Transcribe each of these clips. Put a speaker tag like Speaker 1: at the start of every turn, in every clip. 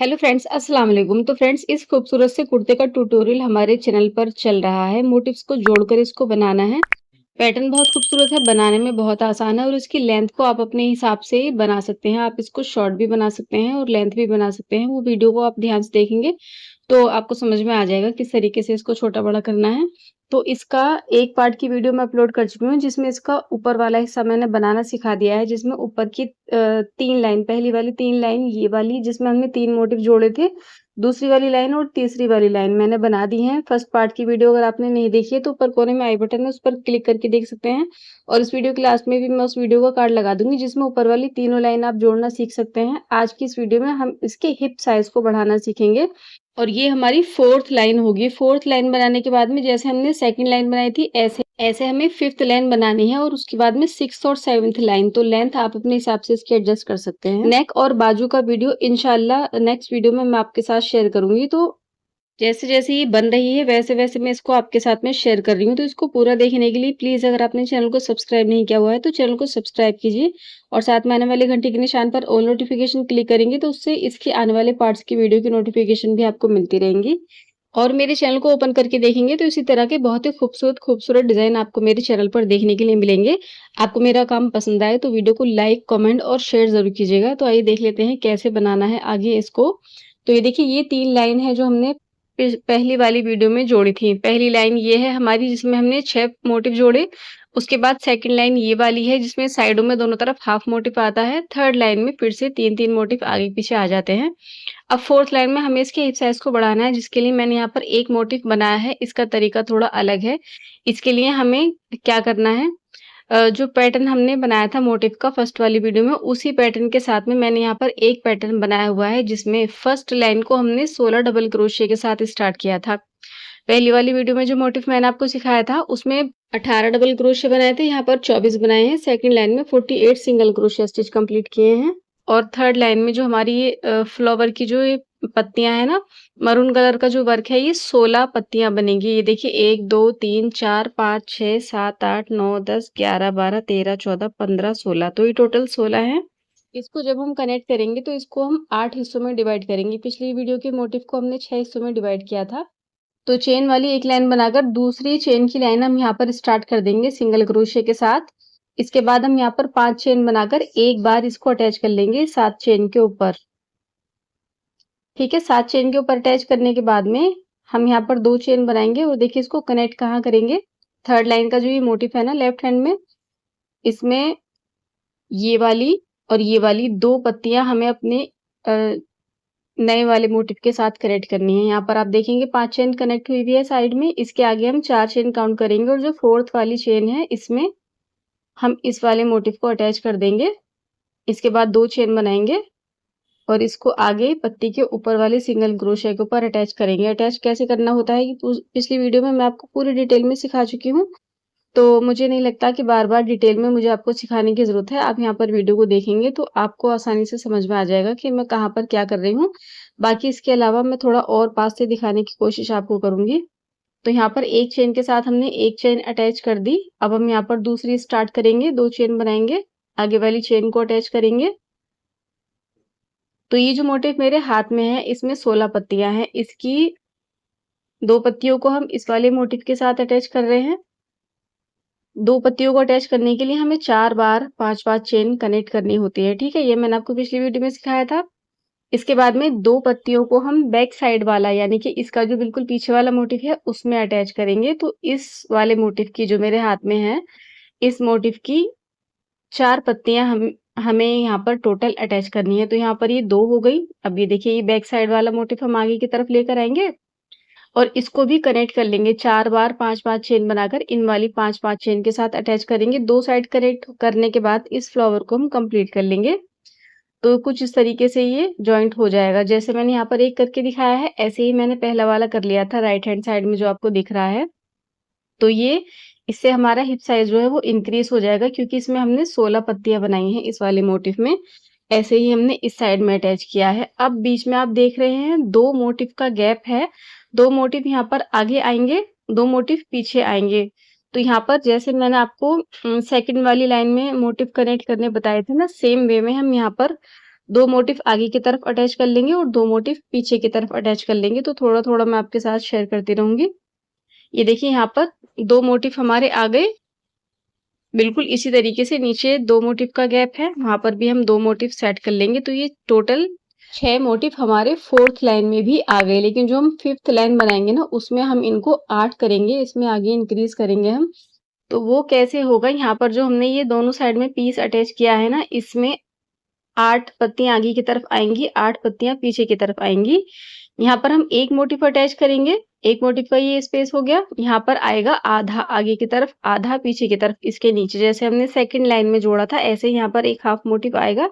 Speaker 1: Hello friends, अस्सलाम वालेकुम। तो फ्रेंड्स, इस खूबसूरत से कुर्ते का ट्यूटोरियल हमारे चैनल पर चल रहा है। मोटिव्स को जोड़कर इसको बनाना है। पैटर्न बहुत खूबसूरत है, बनाने में बहुत आसान है और इसकी लेंथ को आप अपने हिसाब से बना सकते हैं। आप इसको शॉर्ट भी बना सकते हैं और लेंथ भी बना सकते हैं। वो वीडियो को आप ध्यान से देखेंगे तो आपको समझ में आ जाएगा किस तरीके से इसको छोटा-बड़ा करना है। तो इसका एक पार्ट की वीडियो मैं अपलोड कर चुकी हूँ, जिसमें इसका ऊपर वाला हिस्सा मैंने बनाना सिखा दिया है, जिसमें ऊपर की 3 लाइन, पहली वाली 3 लाइन ये वाली जिसमें हमने 3 मोटिव जोड़े थे, दूसरी वाली लाइन और तीसरी वाली लाइन मैंने बना दी है। फर्स्ट पार्ट की वीडियो अगर आपने नहीं देखी है तो ऊपर कोने में आई बटन है, उस पर क्लिक करके देख सकते हैं और इस वीडियो के लास्ट में भी मैं उस वीडियो का कार्ड लगा दूँगी, जिसमें ऊपर वाली तीनों लाइन आप जोड़ना सीख सकते हैं। आज की इस वीडियो में हम इसके हिप साइज़ को बढ़ाना सीखेंगे और ये हमारी 4th लाइन होगी। 4th लाइन बनाने के बाद में जैसे हमने सेकंड लाइन बनाई थी, ऐसे ऐसे हमें 5th लाइन बनानी है और उसके बाद में 6th और 7th लाइन। तो लेंथ आप अपने हिसाब से इसकी एडजस्ट कर सकते हैं। नेक और बाजू का वीडियो इंशाल्लाह नेक्स्ट वीडियो में मैं आपके साथ शेयर करूँगी। तो जैसे-जैसे ये बन रही है, वैसे-वैसे मैं इसको आपके साथ में शेयर कर रही हूँ। तो इसको पूरा देखने के लिए प्लीज़ अगर आपने चैनल को सब्सक्राइब नहीं किया हुआ है, तो चैनल को सब्सक्राइब कीजिए और साथ में आने वाले घंटे के निशान पर ऑल नोटिफ़िकेशन क्लिक करेंगे, तो उससे इसके आने वाले पार्ट्स की वीडियो की नोटिफ़िकेशन भी आपको मिलती रहेंगी। और मेरे चैनल को ओपन करके देखेंगे तो इसी तरह के बहुत ही खूबसूरत-खूबसूरत डिज़ाइन आपको मेरे चैनल पर देखने के लिए मिलेंगे। आपको मेरा काम पसंद आए तो वीडियो को लाइक, कमेंट और शेयर ज़रूर कीजिएगा। तो आइए देख लेते हैं कैसे बनाना है आगे इसको। तो ये देखिए, ये 3 लाइन है जो हमने पहली वाली वीडियो में जोड़ी थी। पहली लाइन ये है हमारी जिसमें हमने 6 मोटिव जोड़े। उसके बाद सेकंड लाइन ये वाली है जिसमें साइडों में दोनों तरफ हाफ मोटिव आता है। थर्ड लाइन में फिर से 3-3 मोटिव आगे-पीछे आ जाते हैं। अब फोर्थ लाइन में हमें इसके हिप साइज़ को बढ़ाना है, जिसके लिए मैंने यहाँ पर एक मोटिव बनाया है। इसका तरीका थोड़ा अलग है। इसके लिए हमें क्या करना है, जो पैटर्न हमने बनाया था मोटिव का फर्स्ट वाली वीडियो में, उसी पैटर्न के साथ में मैंने यहाँ पर एक पैटर्न बनाया हुआ है, जिसमें फर्स्ट लाइन को हमने 16 डबल क्रोशिया के साथ स्टार्ट किया था। पहली वाली वीडियो में जो मोटिव मैंने आपको सिखाया था, उसमें 18 डबल क्रोशिया बनाए थे, यहाँ पर 24 बनाए हैं। सेकंड लाइन में 48 सिंगल क्रोशिया स्टिच कंप्लीट किए हैं और थर्ड लाइन में जो हमारी ये फ्लावर की जो ये पत्तियाँ हैं ना, मरून कलर का जो वर्क है, ये 16 पत्तियाँ बनेंगी। ये देखिए 1, 2, 3, 4, 5, 6, 7, 8, 9, 10, 11, 12, 13, 14, 15, 16 तो ये टोटल 16 हैं। इसको जब हम कनेक्ट करेंगे तो इसको हम 8 हिस्सों में डिवाइड करेंगे। पिछली वीडियो के मोटिव को हमने 6 हिस्सों में डिवाइड किया था। तो चेन वाली एक लाइन बनाकर दूसरी चेन की लाइन हम यहाँ पर स्टार्ट कर देंगे सिंगल क्रोशिया के साथ। इसके बाद हम यहाँ पर 5 चेन बनाकर एक बार इसको अटैच कर लेंगे 7 चेन के ऊपर। ठीक है, 7 चेन के ऊपर अटैच करने के बाद में हम यहाँ पर 2 चेन बनाएँगे और देखिए इसको कनेक्ट कहाँ करेंगे, थर्ड लाइन का जो ये मोटिव है ना लेफ्ट हैंड में, इसमें ये वाली और ये वाली 2 पत्तियाँ हमें अपने अ, नए वाले मोटिव के साथ कनेक्ट करनी है। यहाँ पर आप देखेंगे 5 चेन कनेक्ट हुई हुई है साइड में, इसके आगे हम 4 चेन काउंट करेंगे और जो 4th वाली चेन है इसमें हम इस वाले मोटिव को अटैच कर देंगे। इसके बाद 2 चेन बनाएँगे और इसको आगे पत्ती के ऊपर वाले सिंगल क्रोशिया के ऊपर अटैच करेंगे। अटैच कैसे करना होता है, ये पिछली वीडियो में मैं आपको पूरी डिटेल में सिखा चुकी हूँ। तो मुझे नहीं लगता कि बार-बार डिटेल में मुझे आपको सिखाने की ज़रूरत है। आप यहाँ पर वीडियो को देखेंगे तो आपको आसानी से समझ में आ जाएगा कि मैं कहाँ पर क्या कर रही हूँ। बाकी इसके अलावा मैं थोड़ा और पास से दिखाने की कोशिश आपको करूँगी। तो यहाँ पर एक चेन के साथ हमने एक चेन अटैच कर दी। अब हम यहाँ पर दूसरी स्टार्ट करेंगे, 2 चेन बनाएँगे, आगे वाली चेन को अटैच करेंगे। तो ये जो मोटिव मेरे हाथ में है, इसमें 16 पत्तियाँ हैं। इसकी 2 पत्तियों को हम इस वाले मोटिव के साथ अटैच कर रहे हैं। 2 पत्तियों को अटैच करने के लिए हमें 4 बार 5-5 चेन कनेक्ट करनी होती है, ठीक है? ये मैंने आपको पिछली वीडियो में सिखाया था। इसके बाद में 2 पत्तियों को हम बैक साइड वाला यानी कि इसका जो बिल्कुल पीछे वाला मोटिव है, उसमें अटैच करेंगे। तो इस वाले मोटिव की जो मेरे हाथ में है, इस मोटिव की 4 पत्तियाँ हमें यहाँ पर टोटल अटैच करनी है। तो यहाँ पर ये 2 हो गई। अब ये देखिए ये बैक साइड वाला मोटिव हम आगे की तरफ लेकर आएँगे और इसको भी कनेक्ट कर लेंगे 4 बार 5-5 चेन बनाकर इन वाली 5-5 चेन के साथ अटैच करेंगे। 2 साइड कनेक्ट करने के बाद इस फ्लावर को हम कंप्लीट कर लेंगे। तो कुछ इस तरीके से ये जॉइंट हो जाएगा। जैसे मैंने यहाँ पर एक करके दिखाया है, ऐसे ही मैंने पहला वाला कर लिया था राइट हैंड साइड में जो आपको दिख रहा है। तो ये इससे हमारा हिप साइज़ जो है वो इंक्रीज़ हो जाएगा क्योंकि इसमें हमने 16 पत्तियाँ बनाई हैं इस वाले मोटिव में। ऐसे ही हमने इस साइड में अटैच किया है। अब बीच में आप देख रहे हैं 2 मोटिव का गैप है। 2 मोटिव यहाँ पर आगे आएँगे, 2 मोटिव पीछे आएँगे। तो यहाँ पर जैसे मैंने आपको सेकंड वाली लाइन में मोटिव कनेक्ट करने बताए थे ना, सेम वे में हम यहाँ पर 2 मोटिफ आगे की तरफ अटैच कर लेंगे और 2 मोटिफ पीछे की तरफ अटैच कर लेंगे। तो थोड़ा-थोड़ा मैं आपके साथ शेयर करती रहूँगी। ये देखिए यहाँ पर 2 मोटिफ हमारे आ गए। बिल्कुल इसी तरीके से नीचे 2 मोटिफ का गैप है, वहाँ पर भी हम 2 मोटिफ सेट कर लेंगे। तो ये टोटल 6 मोटिफ हमारे 4th लाइन में भी आ गए। लेकिन जो हम 5th लाइन बनाएँगे ना, उसमें हम इनको 8 करेंगे, इसमें आगे इंक्रीज़ करेंगे हम। तो वो कैसे होगा, यहाँ पर जो हमने ये दोनों साइड में पीस अटैच किया है ना, इसमें 8 पत्तियाँ आगे की तरफ आएँगी, 8 पत्तियाँ पीछे की तरफ आएँगी। यहाँ पर हम 1 मोटिफ अटैच करेंगे, 1 मोटिफ का ये स्पेस हो गया। यहाँ पर आएगा आधा आगे की तरफ, आधा पीछे की तरफ, इसके नीचे जैसे हमने सेकंड लाइन में जोड़ा था, ऐसे ही यहाँ पर एक हाफ मोटिफ आएगा।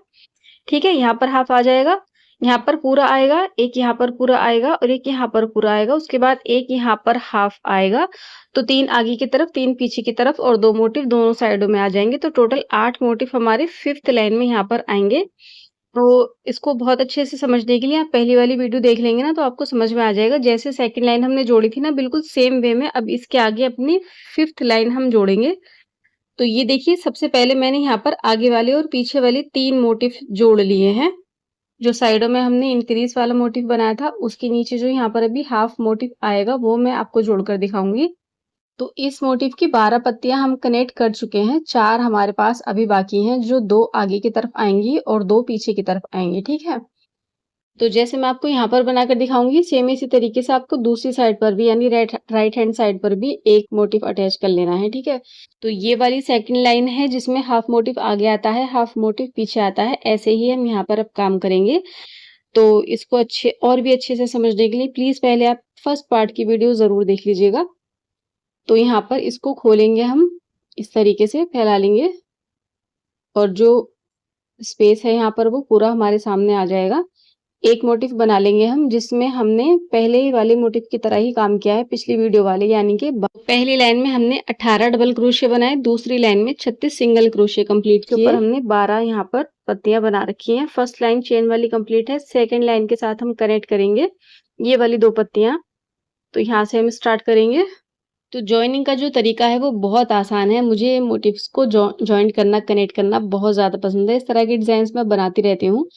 Speaker 1: ठीक है? यहाँ पर हाफ आ जाएगा, यहाँ पर पूरा आएगा, एक यहाँ पर पूरा आएगा और एक यहाँ पर पूरा आएगा। उसके बाद एक यहाँ पर हाफ आएगा। तो 3 आगे की तरफ, 3 पीछे की तरफ और 2 मोटिफ दोनों साइडों में आ जाएँगे। तो टोटल 8 मोटिफ हमारे 5th लाइन में यहाँ पर आएँगे। तो इसको बहुत अच्छे से समझने के लिए आप पहली वाली वीडियो देख लेंगे ना, तो आपको समझ में आ जाएगा। जैसे सेकंड लाइन हमने जोड़ी थी ना, बिल्कुल सेम वे में अब इसके आगे अपनी 5th लाइन हम जोड़ेंगे। तो ये देखिए, सबसे पहले मैंने यहाँ पर आगे वाले और पीछे वाले 3 मोटिफ जोड़ लिए हैं। जो साइडों में हमने इंक्रीज़ वाला मोटिफ बनाया था, उसके नीचे जो यहाँ पर अभी हाफ मोटिफ आएगा, वो मैं आपको जोड़कर दिखाऊँगी। तो इस मोटिफ की 12 पत्तियाँ हम कनेक्ट कर चुके हैं, 4 हमारे पास अभी बाकी हैं, जो 2 आगे की तरफ आएँगी और 2 पीछे की तरफ आएँगी, ठीक है? तो जैसे मैं आपको यहाँ पर बनाकर दिखाऊँगी, सेम इसी तरीके से आपको दूसरी साइड पर भी यानी राइट हैंड साइड पर भी एक मोटिफ अटैच कर लेना है, ठीक है? तो ये वाली सेकंड लाइन है जिसमें हाफ मोटिफ आगे आता है, हाफ मोटिफ पीछे आता है, ऐसे ही हम यहाँ पर अब काम करेंगे। तो इसको और भी अच्छे से समझने के लिए प्लीज़ पहले आप फर्स्ट पार्ट की वीडियो ज़रूर देख लीजिएगा। तो यहाँ पर इसको खोलेंगे हम, इस तरीके से फैला लेंगे और जो स्पेस है यहाँ पर वो पूरा हमारे सामने आ जाएगा। एक मोटिफ बना लेंगे हम जिसमें हमने पहले वाले मोटिफ की तरह ही काम किया है पिछली वीडियो वाले, यानी कि पहली लाइन में हमने 18 डबल क्रोशिया बनाए, दूसरी लाइन में 36 सिंगल क्रोशिया कंप्लीट किए, ऊपर हमने 12 यहाँ पर पत्तियां बना रखी हैं। फर्स्ट लाइन चेन वाली कंप्लीट है, सेकंड लाइन के साथ हम कनेक्ट करेंगे ये वाली 2 पत्तियां। तो यहाँ से हम स्टार्ट करेंगे। तो जॉइनिंग का जो तरीका है वो बहुत आसान है। मुझे मोटिव्स को जॉइंट करना, कनेक्ट करना बहुत ज़्यादा पसंद है। इस तरह के डिज़ाइन्स मैं बनाती रहती हूँ।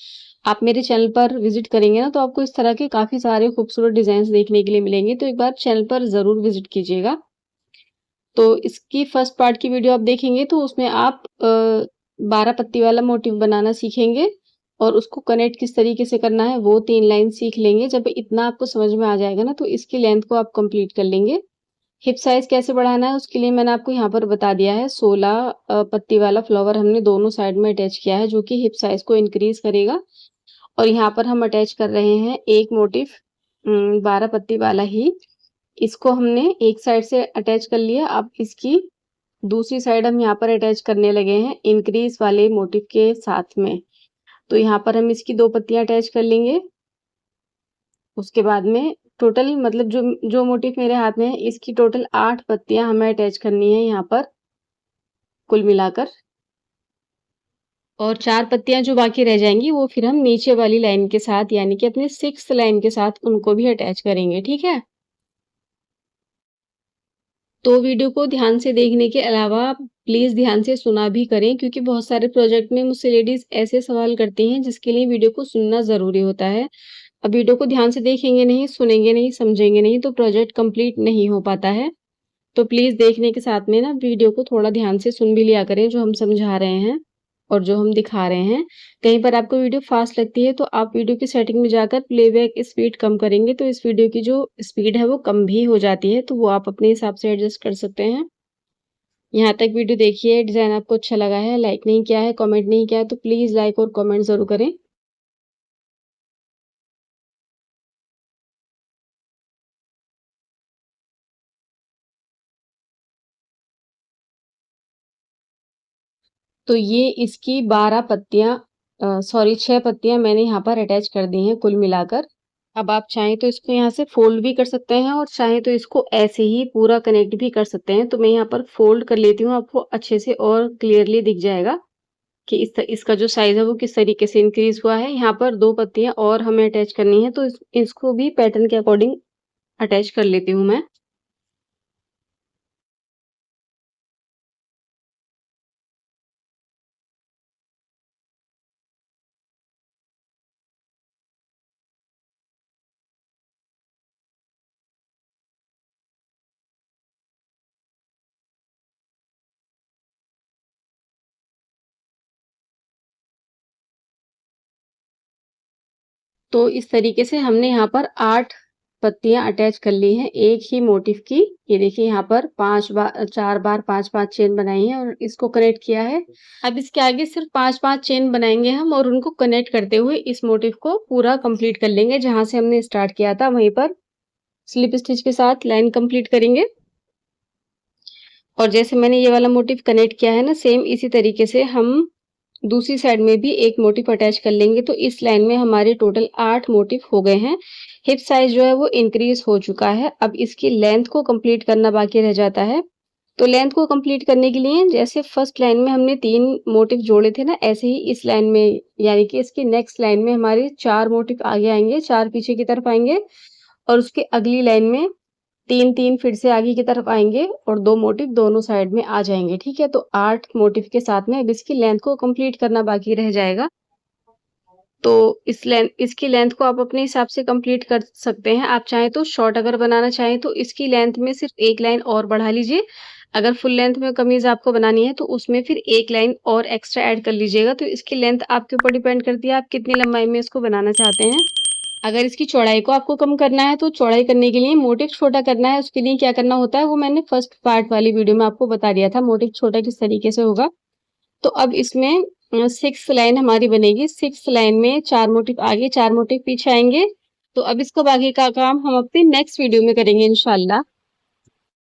Speaker 1: आप मेरे चैनल पर विज़िट करेंगे ना, तो आपको इस तरह के काफ़ी सारे खूबसूरत डिज़ाइन्स देखने के लिए मिलेंगे। तो एक बार चैनल पर ज़रूर विज़िट कीजिएगा। तो इसकी फर्स्ट पार्ट की वीडियो आप देखेंगे तो उसमें आप 12 पत्ती वाला मोटिव बनाना सीखेंगे और उसको कनेक्ट किस तरीके से करना है वो 3 लाइन सीख लेंगे। जब इतना आपको समझ में आ जाएगा ना, तो इसकी लेंथ को आप कंप्लीट कर लेंगे। हिप साइज़ कैसे बढ़ाना है उसके लिए मैंने आपको यहाँ पर बता दिया है। 16 पत्ती वाला फ्लावर हमने दोनों साइड में अटैच किया है, जो कि हिप साइज़ को इंक्रीज़ करेगा। और यहाँ पर हम अटैच कर रहे हैं एक मोटिफ 12 पत्ती वाला ही। इसको हमने एक साइड से अटैच कर लिया, अब इसकी दूसरी साइड हम यहाँ पर अटैच करने लगे हैं इंक्रीज़ वाले मोटिफ के साथ में। तो यहाँ पर हम इसकी 2 पत्तियाँ अटैच कर लेंगे। उसके बाद में टोटल मतलब जो जो मोटिफ मेरे हाथ में है, इसकी टोटल 8 पत्तियाँ हमें अटैच करनी है यहाँ पर कुल मिलाकर। और 4 पत्तियाँ जो बाकी रह जाएँगी वो फिर हम नीचे वाली लाइन के साथ यानी कि अपने 6th लाइन के साथ उनको भी अटैच करेंगे, ठीक है? तो वीडियो को ध्यान से देखने के अलावा प्लीज़ ध्यान से सुना भी करें, क्योंकि बहुत सारे प्रोजेक्ट में मुझसे लेडीज़ ऐसे सवाल करती हैं जिसके लिए वीडियो को सुनना ज़रूरी होता है। अब वीडियो को ध्यान से देखेंगे नहीं, सुनेंगे नहीं, समझेंगे नहीं तो प्रोजेक्ट कंप्लीट नहीं हो पाता है। तो प्लीज़ देखने के साथ में ना वीडियो को थोड़ा ध्यान से सुन भी लिया करें जो हम समझा रहे हैं और जो हम दिखा रहे हैं। कहीं पर आपको वीडियो फ़ास्ट लगती है तो आप वीडियो की सेटिंग में जाकर प्लेबैक स्पीड कम करेंगे तो इस वीडियो की जो स्पीड है वो कम भी हो जाती है, तो वो आप अपने हिसाब से एडजस्ट कर सकते हैं। यहाँ तक वीडियो देखिए, डिज़ाइन आपको अच्छा लगा है, लाइक नहीं किया है, कमेंट नहीं किया है तो प्लीज़ लाइक और कमेंट ज़रूर करें। तो ये इसकी 12 पत्तियाँ सॉरी 6 पत्तियाँ मैंने यहाँ पर अटैच कर दी हैं कुल मिलाकर। अब आप चाहें तो इसको यहाँ से फ़ोल्ड भी कर सकते हैं और चाहें तो इसको ऐसे ही पूरा कनेक्ट भी कर सकते हैं। तो मैं यहाँ पर फ़ोल्ड कर लेती हूँ, आपको अच्छे से और क्लियरली दिख जाएगा कि इसका जो साइज़ है वो किस तरीके से इंक्रीज़ हुआ है। यहाँ पर 2 पत्तियाँ और हमें अटैच करनी है तो इसको भी पैटर्न के अकॉर्डिंग अटैच कर लेती हूँ मैं। तो इस तरीके से हमने यहाँ पर 8 पत्तियाँ अटैच कर ली हैं एक ही मोटिफ की। ये देखिए यहाँ पर 4 बार 5-5 चेन बनाई है और इसको कनेक्ट किया है। अब इसके आगे सिर्फ 5-5 चेन बनाएँगे हम और उनको कनेक्ट करते हुए इस मोटिफ को पूरा कंप्लीट कर लेंगे। जहाँ से हमने स्टार्ट किया था वहीं पर स्लिप स्टिच के साथ लाइन कंप्लीट करेंगे। और जैसे मैंने ये वाला मोटिफ कनेक्ट किया है ना, सेम इसी तरीके से हम दूसरी साइड में भी एक मोटिफ अटैच कर लेंगे। तो इस लाइन में हमारे टोटल 8 मोटिफ हो गए हैं। हिप साइज जो है वो इंक्रीज हो चुका है। अब इसकी लेंथ को कंप्लीट करना बाकी रह जाता है। तो लेंथ को कंप्लीट करने के लिए जैसे फर्स्ट लाइन में हमने 3 मोटिफ जोड़े थे ना, ऐसे ही इस लाइन में यानी कि इसकी नेक्स्ट लाइन में हमारे 4 मोटिफ आगे आएँगे, 4 पीछे की तरफ आएँगे और उसके अगली लाइन में 3-3 फिर से आगे की तरफ आएँगे और 2 मोटिफ दोनों साइड में आ जाएँगे, ठीक है? तो 8 मोटिफ के साथ में अब इसकी लेंथ को कंप्लीट करना बाकी रह जाएगा। तो इसकी लेंथ को आप अपने हिसाब से कंप्लीट कर सकते हैं। आप चाहें तो शॉर्ट अगर बनाना चाहें तो इसकी लेंथ में सिर्फ 1 लाइन और बढ़ा लीजिए। अगर फुल लेंथ में कमीज़ आपको बनानी है तो उसमें फिर 1 लाइन और एक्स्ट्रा ऐड कर लीजिएगा। तो इसकी लेंथ आपके ऊपर डिपेंड करती है, आप कितनी लंबाई में इसको बनाना चाहते हैं। अगर इसकी चौड़ाई को आपको कम करना है तो चौड़ाई करने के लिए मोटिफ छोटा करना है, उसके लिए क्या करना होता है वो मैंने फर्स्ट पार्ट वाली वीडियो में आपको बता दिया था, मोटिफ छोटा किस तरीके से होगा। तो अब इसमें 6th लाइन हमारी बनेगी। 6th लाइन में 4 मोटिफ आगे 4 मोटिफ पीछे आएँगे। तो अब इसका बाकी का काम हम अपनी नेक्स्ट वीडियो में करेंगे इंशाल्लाह।